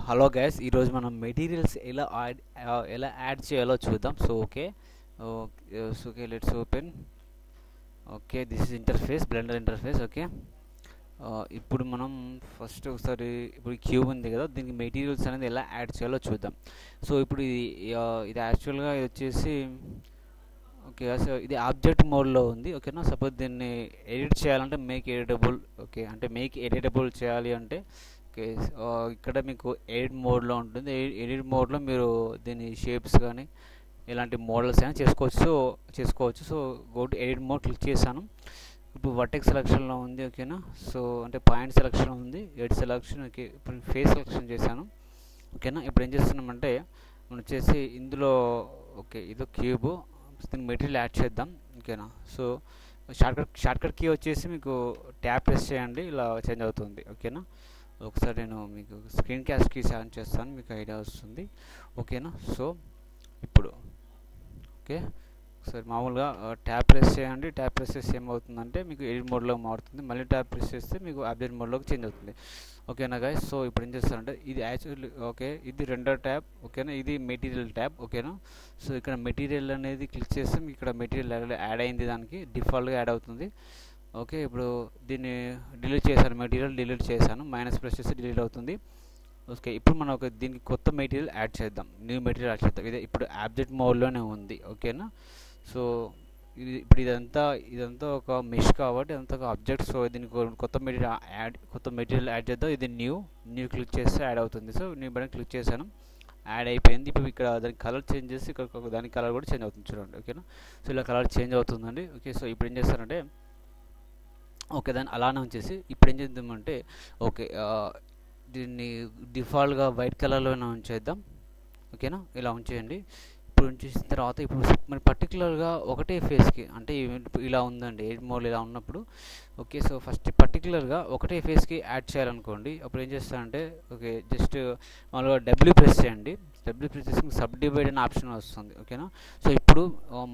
Hello guys, ఈరోజు మనం materials ఎలా యాడ్ చేయాలో చూద్దాం. So okay, let's open. Okay, this is interface, Blender interface. Okay, ఇప్పుడు మనం ఫస్ట్ ఒకసారి ఇప్పుడు క్యూబ్ ఉంది కదా, దీనికి మెటీరియల్స్ అనేది ఎలా యాడ్ చేయాలో చూద్దాం. సో ఇప్పుడు ఇది యాక్చువల్గా ఇది వచ్చేసి ఓకే, సో ఇది ఆబ్జెక్ట్ మోడ్లో ఉంది. ఓకేనా, సపోజ్ దీన్ని ఎడిట్ చేయాలంటే మేక్ ఎడిటబుల్. ఓకే, అంటే మేక్ ఎడిటబుల్ చేయాలి అంటే ఓకే, ఇక్కడ మీకు ఎడిట్ మోడ్లో ఉంటుంది. ఎడిట్ మోడ్లో మీరు దీని షేప్స్ కానీ ఇలాంటి మోడల్స్ అయినా చేసుకోవచ్చు. So go to edit mode click చేశాను. ఇప్పుడు వర్టెక్స్ సెలక్షన్లో ఉంది. ఓకేనా, సో అంటే పాయింట్ సెలక్షన్ ఉంది, ఎడిట్ సెలక్షన్. ఓకే, ఇప్పుడు ఫేస్ సెలక్షన్ చేశాను. ఓకేనా, ఇప్పుడు ఏం చేస్తున్నామంటే మనం వచ్చేసి ఇందులో ఓకే ఇది క్యూబ్, దీనికి మెటీరియల్ యాడ్ చేద్దాం. ఓకేనా, సో షార్ట్కట్ కీ వచ్చేసి మీకు ట్యాప్ ప్రెస్ చేయండి, ఇలా చేంజ్ అవుతుంది. ఓకేనా, ఒకసారి నేను మీకు స్క్రీన్ క్యాస్ట్ కీస్ ఆన్ చేస్తాను, మీకు ఐడియా వస్తుంది. ఓకేనా, సో ఇప్పుడు ఓకే ఒకసారి మామూలుగా ట్యాప్ ప్రెస్ చేయండి. ట్యాప్ ప్రెస్ చేస్తే ఏమవుతుందంటే మీకు ఎడిట్ మోడ్లోకి మారుతుంది. మళ్ళీ ట్యాప్ ప్రెస్ చేస్తే మీకు ఆబ్జెక్ట్ మోడ్లోకి చేంజ్ అవుతుంది. ఓకేనా గైస్, సో ఇప్పుడు ఏం చేస్తారంటే ఇది యాక్చువల్లీ ఓకే ఇది రెండర్ ట్యాబ్. ఓకేనా, ఇది మెటీరియల్ ట్యాబ్. ఓకేనా, సో ఇక్కడ మెటీరియల్ అనేది క్లిక్ చేస్తే మీకు ఇక్కడ మెటీరియల్ యాడ్ అయింది, దానికి డిఫాల్ట్గా యాడ్ అవుతుంది. ఓకే, ఇప్పుడు దీన్ని డిలీట్ చేశాను, మెటీరియల్ డిలీట్ చేశాను, మైనస్ ప్రెస్ చేస్తే డిలీట్ అవుతుంది. ఓకే, ఇప్పుడు మనం దీనికి కొత్త మెటీరియల్ యాడ్ చేద్దాం, న్యూ మెటీరియల్ యాడ్ చేద్దాం. ఇది ఇప్పుడు ఆబ్జెక్ట్ మోడ్లోనే ఉంది. ఓకేనా, సో ఇప్పుడు ఇదంతా ఒక మెష్ కాబట్టి ఇదంతా ఒక ఆబ్జెక్ట్. సో దీనికి కొత్త మెటీరియల్ యాడ్ చేద్దాం. ఇది న్యూ క్లిక్ చేస్తే యాడ్ అవుతుంది. సో న్యూ బటన్ క్లిక్ చేశాను, యాడ్ అయిపోయింది. ఇప్పుడు ఇక్కడ దానికి కలర్ చేంజ్ చేసి ఇక్కడ దానికి కలర్ కూడా చేంజ్ అవుతుంది, చూడండి. ఓకేనా, సో ఇలా కలర్ చేంజ్ అవుతుందండి. ఓకే, సో ఇప్పుడు ఏం చేస్తారంటే ఓకే దాన్ని అలానే ఉంచేసి ఇప్పుడు ఏం చేద్దామంటే ఓకే దీన్ని డిఫాల్ట్గా వైట్ కలర్లోనే ఉంచేద్దాం. ఓకేనా, ఇలా ఉంచేయండి. ఇప్పుడు ఉంచేసిన తర్వాత ఇప్పుడు మరి పర్టికులర్గా ఒకటే ఫేస్కి అంటే ఇలా ఉందండి, ఎయిట్ మోడ్ ఇలా ఉన్నప్పుడు. ఓకే, సో ఫస్ట్ పర్టికులర్గా ఒకటే ఫేస్కి యాడ్ చేయాలనుకోండి. అప్పుడు ఏం చేస్తారంటే ఓకే జస్ట్ మామూలుగా డబ్ల్యూ ప్రెస్ చేయండి. డబ్ల్యూ ప్రెస్ చేసి సబ్ డివైడ్ అనే ఆప్షన్ వస్తుంది. ఓకేనా, సో ఇప్పుడు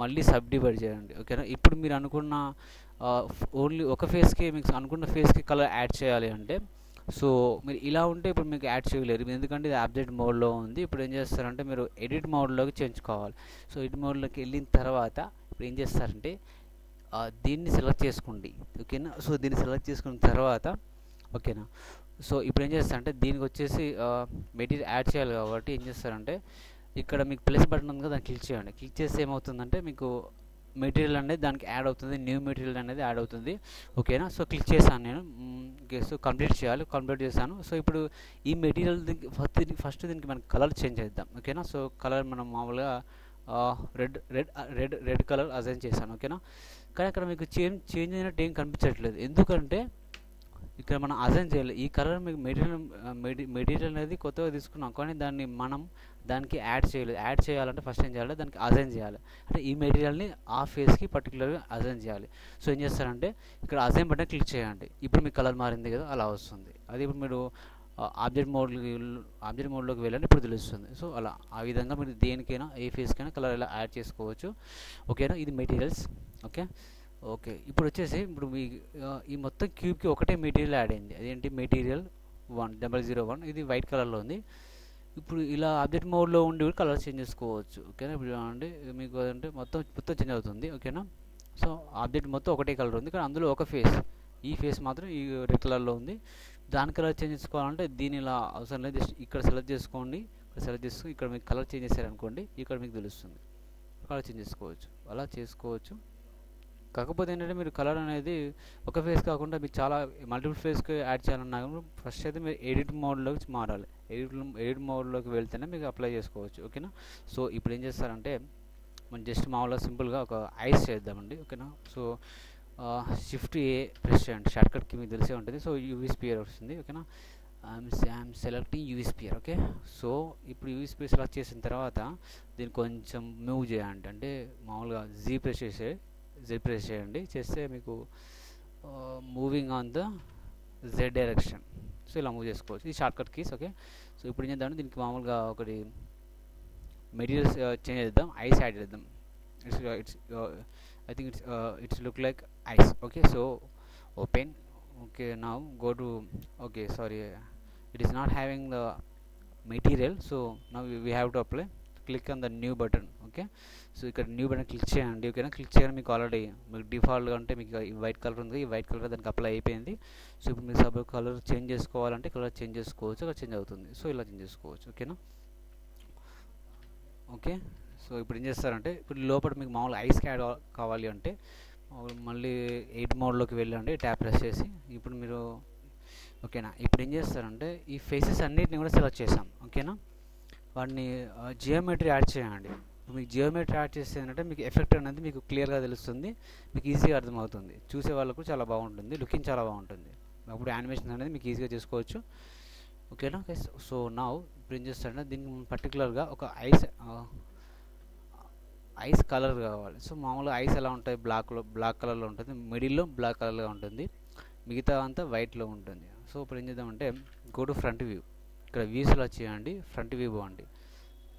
మళ్ళీ సబ్ డివైడ్ చేయండి. ఓకేనా, ఇప్పుడు మీరు అనుకున్న ఓన్లీ ఒక ఫేస్కి మీకు అనుకున్న ఫేస్కి కలర్ యాడ్ చేయాలి అంటే సో మీరు ఇలా ఉంటే ఇప్పుడు మీకు యాడ్ చేయలేరు, ఎందుకంటే ఇది ఆబ్జెక్ట్ మోడ్లో ఉంది. ఇప్పుడు ఏం చేస్తారంటే మీరు ఎడిట్ మోడ్లోకి చేంచుకోవాలి. సో ఎడిట్ మోడ్లోకి వెళ్ళిన తర్వాత ఇప్పుడు ఏం చేస్తారంటే దీన్ని సెలెక్ట్ చేసుకోండి. ఓకేనా, సో దీన్ని సెలెక్ట్ చేసుకున్న తర్వాత ఓకేనా, సో ఇప్పుడు ఏం చేస్తారంటే దీనికి వచ్చేసి మెటీరియల్ యాడ్ చేయాలి కాబట్టి ఏం చేస్తారంటే ఇక్కడ మీకు ప్లస్ బటన్ ఉంది కదా, దాన్ని క్లిక్ చేయండి. క్లిక్ చేస్తే ఏమవుతుందంటే మీకు మెటీరియల్ అనేది దానికి యాడ్ అవుతుంది, న్యూ మెటీరియల్ అనేది యాడ్ అవుతుంది. ఓకేనా, సో క్లిక్ చేశాను నేను. ఓకే, సో కంప్లీట్ చేశాను. సో ఇప్పుడు ఈ మెటీరియల్ ఫస్ట్ దీనికి మనం కలర్ చేంజ్ చేద్దాం. ఓకేనా, సో కలర్ మనం మామూలుగా రెడ్ కలర్ అసైన్ చేశాను. ఓకేనా, కానీ అక్కడ మీకు చేంజ్ అయినట్టు ఏం కనిపించట్లేదు, ఎందుకంటే ఇక్కడ మనం అసైన్ చేయాలి. ఈ కలర్ మీకు మెటీరియల్ అనేది కొత్తగా తీసుకున్నాం, కానీ దానికి యాడ్ చేయలేదు. యాడ్ చేయాలంటే ఫస్ట్ ఏం చేయాలి, దానికి అసైన్ చేయాలి. అంటే ఈ మెటీరియల్ని ఆ ఫేస్కి పర్టికులర్గా అసైన్ చేయాలి. సో ఏం చేస్తారంటే ఇక్కడ అసైన్ బటన్ క్లిక్ చేయండి. ఇప్పుడు మీకు కలర్ మారింది కదా, అలా వస్తుంది. అది ఇప్పుడు మీరు ఆబ్జెక్ట్ మోడ్లోకి వెళ్ళండి, ఇప్పుడు తెలుస్తుంది. సో అలా ఆ విధంగా మీరు దేనికైనా ఏ ఫేస్కైనా కలర్ ఇలా యాడ్ చేసుకోవచ్చు. ఓకేనా, ఇది మెటీరియల్స్. ఓకే ఇప్పుడు వచ్చేసి ఇప్పుడు మీ ఈ మొత్తం క్యూబ్కి ఒకటే మెటీరియల్ యాడ్ అయింది. అదేంటి మెటీరియల్ 1001, ఇది వైట్ కలర్లో ఉంది. ఇప్పుడు ఇలా ఆబ్జెక్ట్ మోడ్లో ఉండి కూడా కలర్ చేంజ్ చేసుకోవచ్చు. ఓకేనా, ఇప్పుడు అంటే మీకు అంటే మొత్తం చేంజ్ అవుతుంది. ఓకేనా, సో ఆబ్జెక్ట్ మొత్తం ఒకటే కలర్ ఉంది, కానీ అందులో ఒక ఫేస్, ఈ ఫేస్ మాత్రం ఈ రెడ్ కలర్లో ఉంది. దాని కలర్ చేంజ్ చేసుకోవాలంటే దీని ఇలా అవసరం లేదు, జస్ట్ ఇక్కడ సెలెక్ట్ చేసుకోండి. ఇక్కడ మీకు కలర్ చేంజ్ చేశారనుకోండి, ఇక్కడ మీకు తెలుస్తుంది, కలర్ చేంజ్ చేసుకోవచ్చు, అలా చేసుకోవచ్చు. కాకపోతే ఏంటంటే మీరు కలర్ అనేది ఒక ఫేస్ కాకుండా మీకు చాలా మల్టిపుల్ ఫేస్కి యాడ్ చేయాలన్నా ఫస్ట్ అయితే మీరు ఎడిట్ మోడ్లోకి మారాలి. ఎడిట్ మోడ్లోకి వెళ్తేనే మీకు అప్లై చేసుకోవచ్చు. ఓకేనా, సో ఇప్పుడు ఏం చేస్తారంటే మనం జస్ట్ మామూలుగా సింపుల్గా ఒక ఐస్ చేద్దామండి. ఓకేనా, సో షిఫ్ట్ ఏ ప్రెస్ చేయండి, షార్ట్కట్కి మీకు తెలిసే ఉంటుంది. సో యూవీ స్పియర్ వస్తుంది. ఓకేనా, I'm selecting UV sphere. Okay, so ఇప్పుడు యూవీ స్పియర్ సెలెక్ట్ చేసిన తర్వాత దీన్ని కొంచెం మూవ్ చేయండి, అంటే మామూలుగా జెడ్ ప్రెస్ చేయండి. చేస్తే మీకు moving on the Z direction, so ఇలా మూవ్ చేసుకోవచ్చు. ఇది షార్ట్కట్ కీస్. ఓకే, సో ఇప్పుడు ఏం చేద్దాం, దీనికి మామూలుగా ఒకటి మెటీరియల్స్ చేంజ్ చేద్దాం, ఐస్ యాడ్ చేద్దాం. I think it's look like ice. Okay, so open. Okay, now go to okay sorry, it is not having the material. So now we have to apply, click on the new button. Okay, so ఇక్కడ new button click చేయండి. ఓకేనా, click చేయగానే మీకు already మీకు డిఫాల్ట్గా అంటే మీకు ఈ వైట్ కలర్ ఉంది, ఈ వైట్ కలర్ దానికి అప్లై అయిపోయింది. సో ఇప్పుడు మీరు సబ్ కలర్ చేంజ్ చేసుకోవాలంటే కలర్ చేంజ్ చేసుకోవచ్చు, అక్కడ చేంజ్ అవుతుంది. సో ఇలా చేంజ్ చేసుకోవచ్చు. ఓకేనా, ఓకే. సో ఇప్పుడు ఏం చేస్తారంటే ఇప్పుడు లోపల మీకు మామూలుగా ఐస్ యాడ్ కావాలి అంటే మళ్ళీ 8 మోడ్లోకి వెళ్ళండి, ట్యాప్ ప్రెస్ చేసి. ఇప్పుడు మీరు ఓకేనా, ఇప్పుడు ఏం చేస్తారంటే ఈ ఫేసెస్ అన్నిటిని కూడా సెలెక్ట్ చేసాం. ఓకేనా, వాటిని జియోమెట్రీ యాడ్ చేయండి. మీకు జియోమెట్రీ యాడ్ చేస్తే ఏంటంటే మీకు ఎఫెక్ట్ అనేది మీకు క్లియర్గా తెలుస్తుంది, మీకు ఈజీగా అర్థమవుతుంది, చూసే వాళ్ళకు చాలా బాగుంటుంది, లుకింగ్ చాలా బాగుంటుంది. అప్పుడు యానిమేషన్ అనేది మీకు ఈజీగా చేసుకోవచ్చు. ఓకేనా. సో నా ఇప్పుడు ఏం చేస్తారంటే దీనికి పర్టికులర్గా ఒక ఐస్ కలర్ కావాలి. సో మామూలుగా ఐస్ ఎలా ఉంటాయి, బ్లాక్ కలర్లో ఉంటుంది, మిడిల్లో బ్లాక్ కలర్గా ఉంటుంది, మిగతా అంతా వైట్లో ఉంటుంది. సో ఇప్పుడు ఏం చేద్దామంటే గో టు ఫ్రంట్ వ్యూ, ఇక్కడ వ్యూస్ ఎలా చేయండి, ఫ్రంట్ వ్యూ బాగుంది.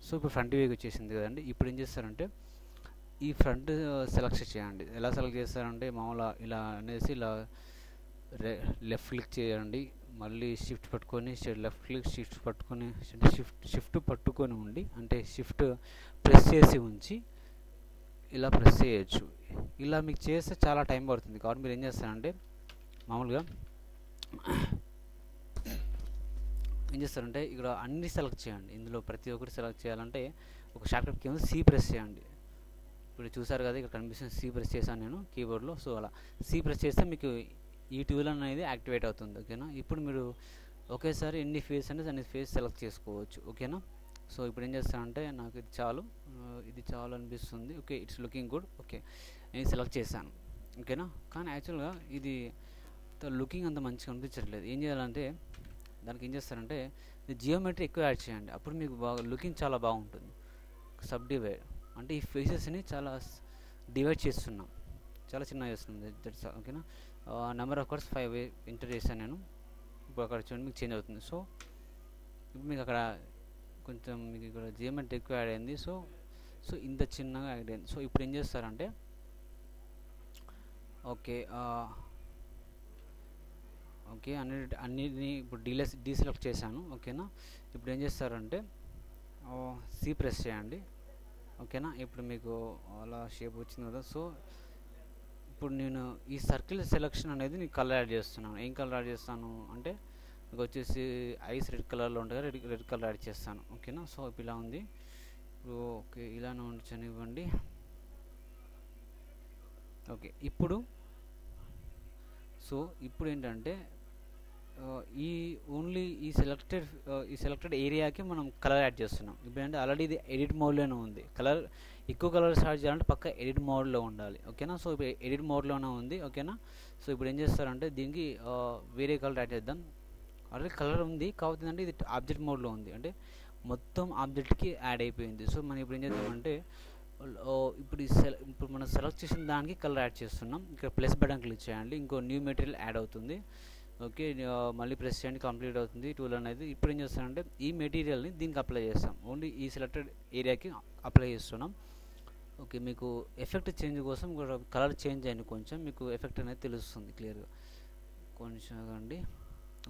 సో ఇప్పుడు ఫ్రంట్ వ్యూకి వచ్చేసింది కదండి. ఇప్పుడు ఏం చేస్తారంటే ఈ ఫ్రంట్ సెలెక్ట్ చేయండి. ఎలా సెలెక్ట్ చేస్తారంటే మామూలుగా ఇలా అనేసి ఇలా లెఫ్ట్ క్లిక్ చేయండి, మళ్ళీ షిఫ్ట్ పట్టుకొని లెఫ్ట్ క్లిక్ షిఫ్ట్ పట్టుకొని షిఫ్ట్ పట్టుకొని ఉండి అంటే షిఫ్ట్ ప్రెస్ చేసి ఉంచి ఇలా ప్రెస్ చేయొచ్చు. ఇలా మీకు చేస్తే చాలా టైం పడుతుంది కాబట్టి మీరు ఏం చేస్తారంటే మామూలుగా ఏం చేస్తారంటే ఇక్కడ అన్ని సెలెక్ట్ చేయండి. ఇందులో ప్రతి ఒక్కటి సెలెక్ట్ చేయాలంటే ఒక షార్ట్కట్ కింద సి ప్రెస్ చేయండి. ఇప్పుడు చూసారు కదా ఇక్కడ కనిపిస్తుంది, సి ప్రెస్ చేశాను నేను కీబోర్డ్లో. సో అలా సి ప్రెస్ చేస్తే మీకు ఈ టూల్ అనేది యాక్టివేట్ అవుతుంది. ఓకేనా, ఇప్పుడు మీరు ఒకేసారి ఎన్ని ఫేస్ అనేది అన్ని ఫేస్ సెలెక్ట్ చేసుకోవచ్చు. ఓకేనా, సో ఇప్పుడు ఏం చేస్తానంటే నాకు ఇది చాలు అనిపిస్తుంది. Okay, it's looking good. Okay, నేను సెలెక్ట్ చేశాను. ఓకేనా, కానీ యాక్చువల్గా ఇది లుకింగ్ అంత మంచిగా అనిపించట్లేదు. ఏం చేయాలంటే దానికి ఏం చేస్తారంటే జియోమెట్రీ ఎక్కువ యాడ్ చేయండి, అప్పుడు మీకు బాగా లుకింగ్ చాలా బాగుంటుంది. సబ్ డివైడ్ అంటే ఈ ఫేసెస్ని చాలా డివైడ్ చేస్తున్నాం, చాలా చిన్నగా చేస్తుంది. దట్స్ ఓకేనా. నెంబర్ ఆఫ్ కార్డ్స్ 5 ఎంటర్ చేశాను నేను. ఇప్పుడు అక్కడ చూడండి మీకు చేంజ్ అవుతుంది. సో ఇప్పుడు మీకు అక్కడ కొంచెం మీకు ఇక్కడ జియోమెట్రీ ఎక్కువ యాడ్ అయింది. సో ఇంత చిన్నగా యాడ్ అయింది. సో ఇప్పుడు ఏం చేస్తారంటే ఓకే ఓకే అన్నిటిని ఇప్పుడు డీసెలెక్ట్ చేశాను. ఓకేనా, ఇప్పుడు ఏం చేస్తారంటే సి ప్రెస్ చేయండి. ఓకేనా, ఇప్పుడు మీకు అలా షేప్ వచ్చింది కదా. సో ఇప్పుడు నేను ఈ సర్కిల్ సెలెక్షన్ అనేది నేను కలర్ యాడ్ చేస్తున్నాను. ఏం కలర్ యాడ్ చేస్తాను అంటే మీకు వచ్చేసి ఐస్ రెడ్ కలర్లో ఉంటుంది కదా, రెడ్ కలర్ యాడ్ చేస్తాను. ఓకేనా, సో ఇప్పుడు ఇలా ఉంది. ఇప్పుడు ఓకే ఇలానే ఉండనివ్వండి. ఓకే, ఇప్పుడు ఏంటంటే ఈ సెలెక్టెడ్ ఏరియాకి మనం కలర్ యాడ్ చేస్తున్నాం. ఇప్పుడు అంటే ఆల్రెడీ ఇది ఎడిట్ మోడ్లోనే ఉంది. ఎక్కువ కలర్స్ యాడ్ చేయాలంటే పక్క ఎడిట్ మోడ్లో ఉండాలి. ఓకేనా, సో ఇప్పుడు ఎడిట్ మోడ్లోనే ఉంది. ఓకేనా, సో ఇప్పుడు ఏం చేస్తారంటే దీనికి వేరే కలర్ యాడ్ చేద్దాం. ఆల్రెడీ కలర్ ఉంది కాకపోతే అంటే ఇది ఆబ్జెక్ట్ మోడ్లో ఉంది, అంటే మొత్తం ఆబ్జెక్ట్కి యాడ్ అయిపోయింది. సో మనం ఇప్పుడు ఏం చేద్దామంటే ఇప్పుడు మనం సెలెక్ట్ చేసిన దానికి కలర్ యాడ్ చేస్తున్నాం. ఇక్కడ ప్లస్ బటన్ క్లిక్ చేయండి, ఇంకో న్యూ మెటీరియల్ యాడ్ అవుతుంది. ఓకే, మళ్ళీ ప్రెస్ చేయండి, కంప్లీట్ అవుతుంది టూల్ అనేది. ఇప్పుడు ఏం చేస్తానంటే ఈ మెటీరియల్ని దీనికి అప్లై చేస్తాం, ఓన్లీ ఈ సెలెక్టెడ్ ఏరియాకి అప్లై చేస్తున్నాం. ఓకే, మీకు ఎఫెక్ట్ చేంజ్ కోసం కలర్ చేంజ్ అయింది కొంచెం, మీకు ఎఫెక్ట్ అనేది తెలుస్తుంది క్లియర్గా కొంచెం అండి.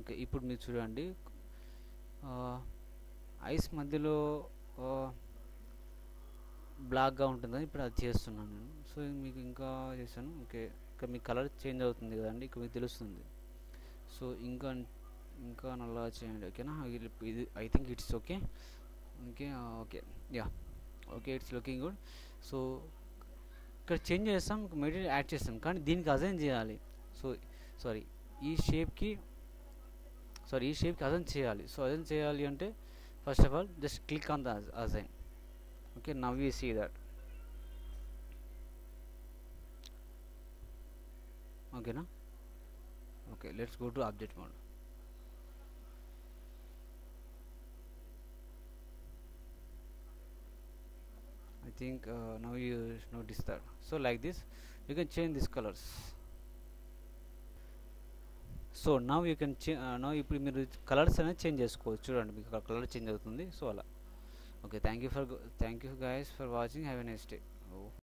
ఓకే, ఇప్పుడు మీరు చూడండి ఐస్ మధ్యలో బ్లాక్గా ఉంటుంది, ఇప్పుడు అది చేస్తున్నాను నేను. సో మీకు ఇంకా చేశాను. ఓకే, ఇక్కడ మీ కలర్ చేంజ్ అవుతుంది కదండి, ఇక్కడ మీకు తెలుస్తుంది. సో ఇంకా నల్లగా చేయండి. ఓకేనా, ఇది I think it's okay. Okay yeah okay, it's looking good. So ఇక్కడ చేంజ్ చేస్తాం, మెటీరియల్ యాడ్ చేస్తాం, కానీ దీనికి అజైన్ చేయాలి. ఈ షేప్కి అజైన్ చేయాలి. సో అజైన్ చేయాలి అంటే first of all just click on the అజైన్. Okay, now we see that. Okay na? Okay, let's go to object mode. I think now you notice that. So like this you can change these colors. So now you can now ఇప్పుడు మీరు colours అనేది change చేసుకోవచ్చు. చూడండి మీకు colour change అవుతుంది. So అలా. Okay, thank you guys for watching. Have a nice day.